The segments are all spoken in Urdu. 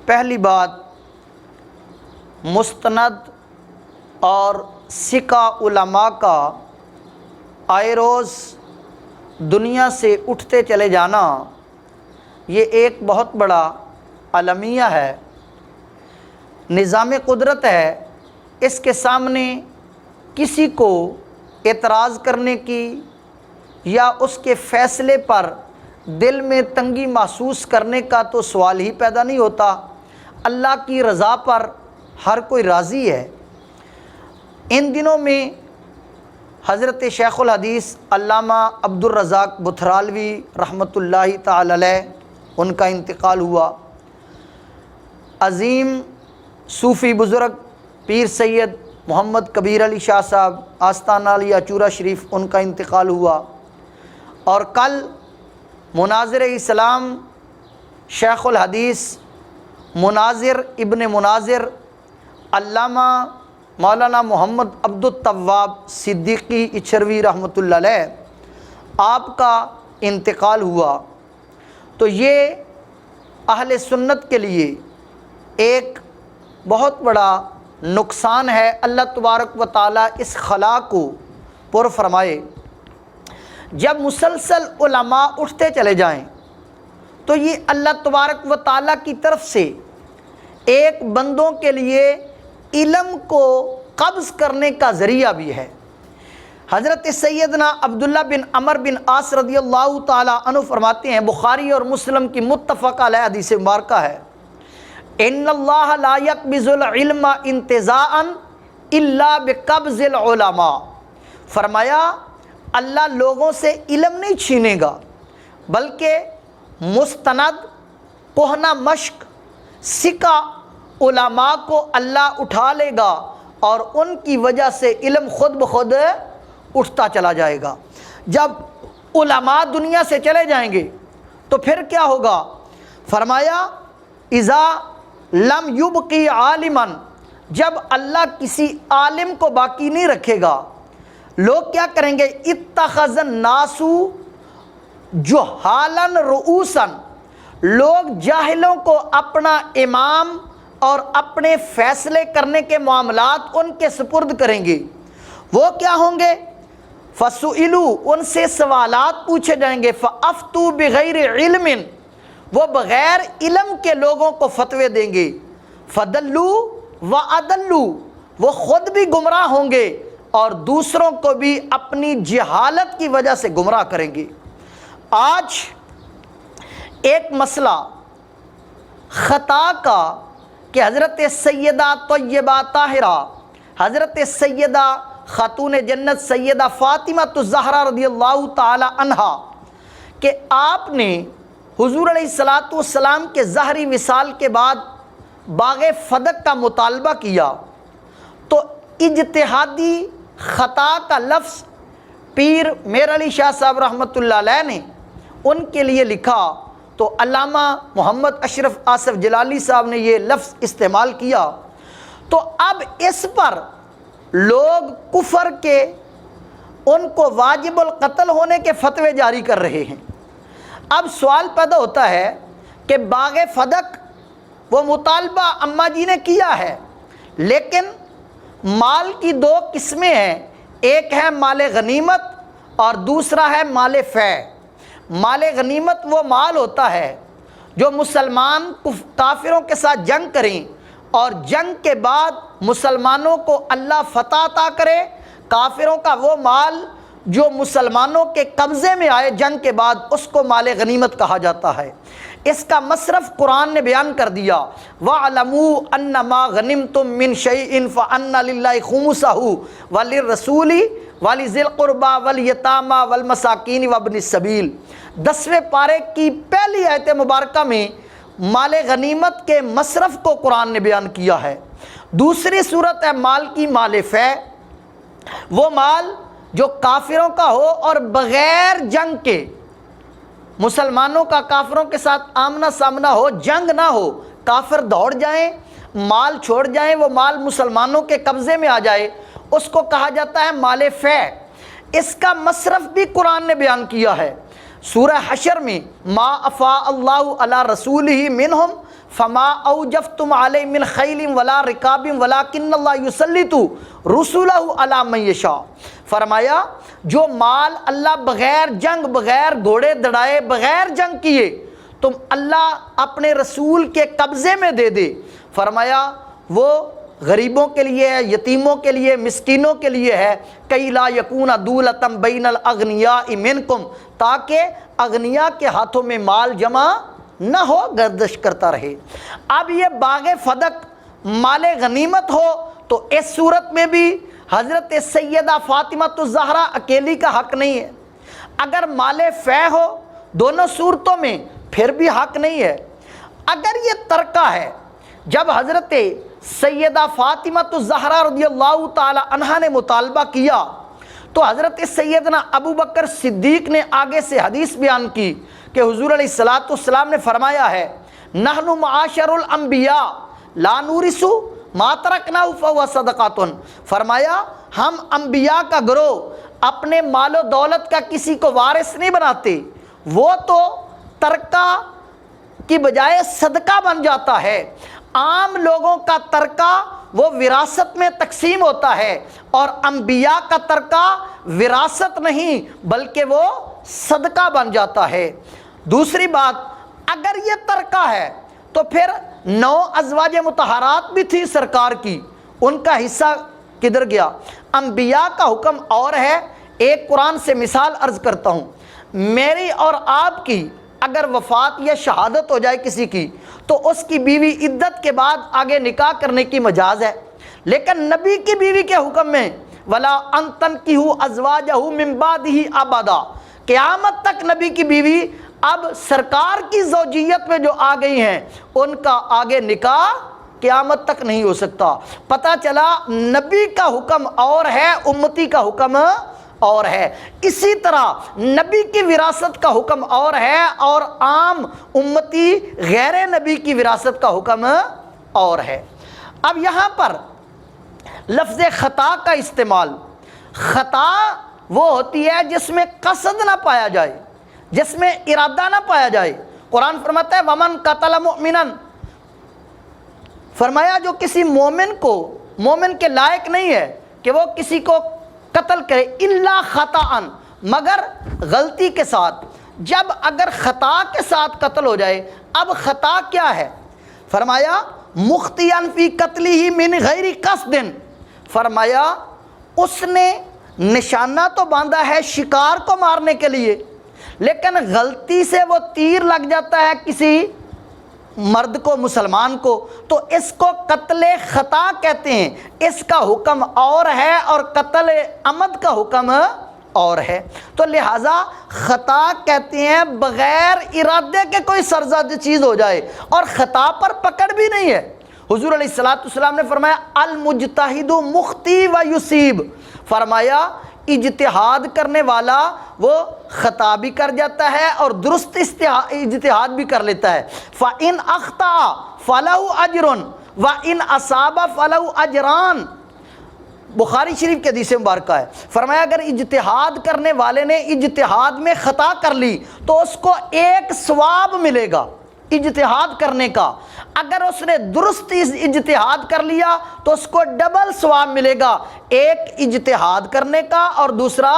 پہلی بات، مستند اور ثقہ علماء کا آئے روز دنیا سے اٹھتے چلے جانا یہ ایک بہت بڑا المیہ ہے، نظام قدرت ہے۔ اس کے سامنے کسی کو اعتراض کرنے کی یا اس کے فیصلے پر دل میں تنگی محسوس کرنے کا تو سوال ہی پیدا نہیں ہوتا۔ اللہ کی رضا پر ہر کوئی راضی ہے۔ ان دنوں میں حضرت شیخ الحدیث علامہ عبدالرزاق بتھرالوی رحمۃ اللہ تعالی علیہ ان کا انتقال ہوا۔ عظیم صوفی بزرگ پیر سید محمد کبیر علی شاہ صاحب آستانہ علیہ چورا شریف ان کا انتقال ہوا، اور کل مناظر اسلام شیخ الحدیث مناظر ابن مناظر علامہ مولانا محمد عبد التواب صدیقی اچھروی رحمۃ اللہ علیہ آپ کا انتقال ہوا۔ تو یہ اہل سنت کے لیے ایک بہت بڑا نقصان ہے۔ اللہ تبارک و تعالیٰ اس خلا کو پر فرمائے۔ جب مسلسل علماء اٹھتے چلے جائیں تو یہ اللہ تبارک و تعالیٰ کی طرف سے ایک بندوں کے لیے علم کو قبض کرنے کا ذریعہ بھی ہے۔ حضرت سیدنا عبداللہ بن عمر بن عاص رضی اللہ تعالیٰ عنہ فرماتے ہیں، بخاری اور مسلم کی متفق علیہ حدیث مبارکہ ہے، ان اللہ لا یقبض العلم انتزاعا الا بقبض العلماء۔ فرمایا اللہ لوگوں سے علم نہیں چھینے گا، بلکہ مستند کہنہ مشق ثقہ علماء کو اللہ اٹھا لے گا، اور ان کی وجہ سے علم خود بخود اٹھتا چلا جائے گا۔ جب علماء دنیا سے چلے جائیں گے تو پھر کیا ہوگا؟ فرمایا اذا لم یبقی عالما، جب اللہ کسی عالم کو باقی نہیں رکھے گا، لوگ کیا کریں گے؟ اتخذ الناس جہالا رؤوسا، لوگ جاہلوں کو اپنا امام اور اپنے فیصلے کرنے کے معاملات ان کے سپرد کریں گے۔ وہ کیا ہوں گے؟ فَسُئِلُوا، ان سے سوالات پوچھے جائیں گے، فَأَفْتُوا بِغَيْرِ عِلْمٍ، وہ بغیر علم کے لوگوں کو فتوے دیں گے، فَدَلُّوا وَأَدَلُّوا، وہ خود بھی گمراہ ہوں گے اور دوسروں کو بھی اپنی جہالت کی وجہ سے گمراہ کریں گے۔ آج ایک مسئلہ خطا کا کہ حضرت سیدہ طیبہ طاہرہ، حضرت سیدہ خاتون جنت سیدہ فاطمہ الزہرا رضی اللہ تعالی عنہا کہ آپ نے حضور علیہ الصلاۃ والسلام کے ظاہری وصال کے بعد باغ فدق کا مطالبہ کیا، تو اجتہادی خطا کا لفظ پیر میر علی شاہ صاحب رحمۃ اللہ علیہ نے ان کے لیے لکھا، تو علامہ محمد اشرف آصف جلالی صاحب نے یہ لفظ استعمال کیا، تو اب اس پر لوگ کفر کے ان کو واجب القتل ہونے کے فتوے جاری کر رہے ہیں۔ اب سوال پیدا ہوتا ہے کہ باغ فدق وہ مطالبہ اماں جی نے کیا ہے، لیکن مال کی دو قسمیں ہیں، ایک ہے مال غنیمت اور دوسرا ہے مال فے۔ مال غنیمت وہ مال ہوتا ہے جو مسلمان کافروں کے ساتھ جنگ کریں اور جنگ کے بعد مسلمانوں کو اللہ فتح عطا کرے، کافروں کا وہ مال جو مسلمانوں کے قبضے میں آئے جنگ کے بعد، اس کو مال غنیمت کہا جاتا ہے۔ اس کا مصرف قرآن نے بیان کر دیا، وَاعْلَمُوا أَنَّمَا غَنِمْتُم مِّن شَيْءٍ فَأَنَّ لِلَّهِ خُمُسَهُ وَلِلرَّسُولِ وَلِذِي الْقُرْبَى وَالْيَتَامَى وَالْمَسَاكِينِ وَابْنِ السَّبِيلِ۔ 10ویں پارے کی پہلی آیت مبارکہ میں مال غنیمت کے مصرف کو قرآن نے بیان کیا ہے۔ دوسری صورت ہے مال کی مال فے، وہ مال جو کافروں کا ہو اور بغیر جنگ کے مسلمانوں کا کافروں کے ساتھ آمنا سامنا ہو، جنگ نہ ہو، کافر دوڑ جائیں، مال چھوڑ جائیں، وہ مال مسلمانوں کے قبضے میں آ جائے، اس کو کہا جاتا ہے مال فے۔ اس کا مصرف بھی قرآن نے بیان کیا ہے۔ سورہ حشر میں ما افاء اللہ علی رسولہ منہم فما اوجفتم علیہ من خیل ولا رکاب ولکن اللہ یسلط رسلہ علی من یشاء۔ فرمایا جو مال اللہ بغیر جنگ، بغیر گھوڑے دڑائے، بغیر جنگ کیے تم اللہ اپنے رسول کے قبضے میں دے دے، فرمایا وہ غریبوں کے لیے ہے، یتیموں کے لیے، مسکینوں کے لیے ہے، کئی لا یکون دولۃ بین الاغنیاء منکم، تاکہ اغنیاء کے ہاتھوں میں مال جمع نہ ہو، گردش کرتا رہے۔ اب یہ باغ فدق مال غنیمت ہو تو اس صورت میں بھی حضرت سیدہ فاطمہ الزہرا اکیلی کا حق نہیں ہے، اگر مال فے ہو دونوں صورتوں میں پھر بھی حق نہیں ہے۔ اگر یہ ترکہ ہے، جب حضرت سیدہ فاطمہ الزہرا رضی اللہ تعالی عنہا نے مطالبہ کیا تو حضرت سیدنا ابو بکر صدیق نے آگے سے حدیث بیان کی کہ حضور علیہ الصلوۃ والسلام نے فرمایا ہے نحن معاشر الانبیاء لا نورث ما ترکنا فهو صدقۃ، فرمایا ہم انبیاء کا گروہ اپنے مال و دولت کا کسی کو وارث نہیں بناتے، وہ تو ترکہ کی بجائے صدقہ بن جاتا ہے۔ عام لوگوں کا ترکہ وہ وراثت میں تقسیم ہوتا ہے اور انبیاء کا ترکہ وراثت نہیں بلکہ وہ صدقہ بن جاتا ہے۔ دوسری بات، اگر یہ ترکہ ہے تو پھر 9 ازواج مطہرات بھی تھی سرکار کی، ان کا حصہ کدھر گیا؟ انبیاء کا حکم اور ہے۔ ایک قرآن سے مثال عرض کرتا ہوں، میری اور آپ کی اگر وفات یا شہادت ہو جائے کسی کی تو اس کی بیوی عدت کے بعد آگے نکاح کرنے کی مجاز ہے، لیکن نبی کی بیوی کے حکم میں ولا ان تنکحوا ازواجہ من بعدہ ابدا، قیامت تک نبی کی بیوی اب سرکار کی زوجیت میں جو آ گئی ہیں ان کا آگے نکاح قیامت تک نہیں ہو سکتا۔ پتہ چلا نبی کا حکم اور ہے، امتی کا حکم اور ہے۔ اسی طرح نبی کی وراثت کا حکم اور ہے اور عام امتی غیر نبی کی وراثت کا حکم اور ہے۔ اب یہاں پر لفظ خطا کا استعمال، خطا وہ ہوتی ہے جس میں قصد نہ پایا جائے، جس میں ارادہ نہ پایا جائے۔ قرآن فرماتا ہے ومن قتل مؤمنا، فرمایا جو کسی مومن کو، مومن کے لائق نہیں ہے کہ وہ کسی کو قتل کرے الا خطأ، مگر غلطی کے ساتھ۔ جب اگر خطا کے ساتھ قتل ہو جائے، اب خطا کیا ہے؟ فرمایا مخطئا فی قتلہ من غیر قصد، فرمایا اس نے نشانہ تو باندھا ہے شکار کو مارنے کے لیے، لیکن غلطی سے وہ تیر لگ جاتا ہے کسی مرد کو، مسلمان کو، تو اس کو قتل خطا کہتے ہیں۔ اس کا حکم اور ہے اور قتل عمد کا حکم اور ہے۔ تو لہٰذا خطا کہتے ہیں بغیر ارادے کے کوئی سرزد چیز ہو جائے، اور خطا پر پکڑ بھی نہیں ہے۔ حضور علیہ الصلوۃ والسلام نے فرمایا المجتہد مخطی و یصیب، فرمایا اجتہاد کرنے والا وہ خطا بھی کر جاتا ہے اور درست اجتہاد بھی کر لیتا ہے۔ فَإِنْ أَخْطَأَ فَلَهُ أَجْرٌ وَإِنْ أَصَابَ فَلَهُ أَجْرَانِ، بخاری شریف کے حدیث مبارکہ ہے۔ فرمایا اگر اجتہاد کرنے والے نے اجتہاد میں خطا کر لی تو اس کو ایک ثواب ملے گا اجتہاد کرنے کا، اگر اس نے درست اجتہاد کر لیا تو اس کو ڈبل ثواب ملے گا، ایک اجتہاد کرنے کا اور دوسرا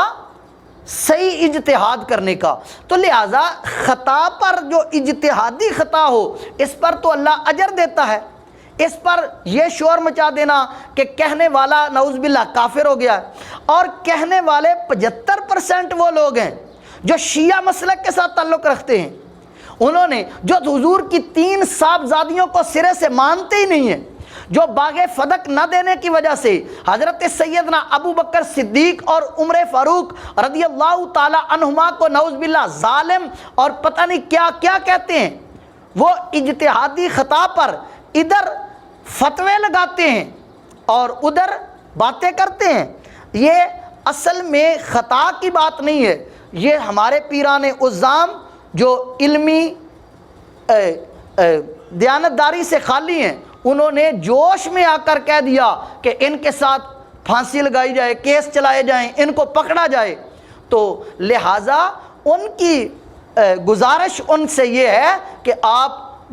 صحیح اجتہاد کرنے کا۔ تو لہٰذا خطا پر جو اجتہادی خطا ہو اس پر تو اللہ اجر دیتا ہے، اس پر یہ شور مچا دینا کہ کہنے والا نعوذ باللہ کافر ہو گیا ہے، اور کہنے والے 75% وہ لوگ ہیں جو شیعہ مسلک کے ساتھ تعلق رکھتے ہیں، انہوں نے جو حضور کی 3 صاحبزادیوں کو سرے سے مانتے ہی نہیں ہیں، جو باغ فدق نہ دینے کی وجہ سے حضرت سیدنا ابو بکر صدیق اور عمر فاروق رضی اللہ تعالی عنہما کو نعوذ باللہ ظالم اور پتہ نہیں کیا کیا کہتے ہیں، وہ اجتہادی خطا پر ادھر فتوے لگاتے ہیں اور ادھر باتیں کرتے ہیں۔ یہ اصل میں خطا کی بات نہیں ہے، یہ ہمارے پیران عظام جو علمی دیانتداری سے خالی ہیں، انہوں نے جوش میں آ کر کہہ دیا کہ ان کے ساتھ پھانسی لگائی جائے، کیس چلائے جائیں، ان کو پکڑا جائے۔ تو لہٰذا ان کی گزارش ان سے یہ ہے کہ آپ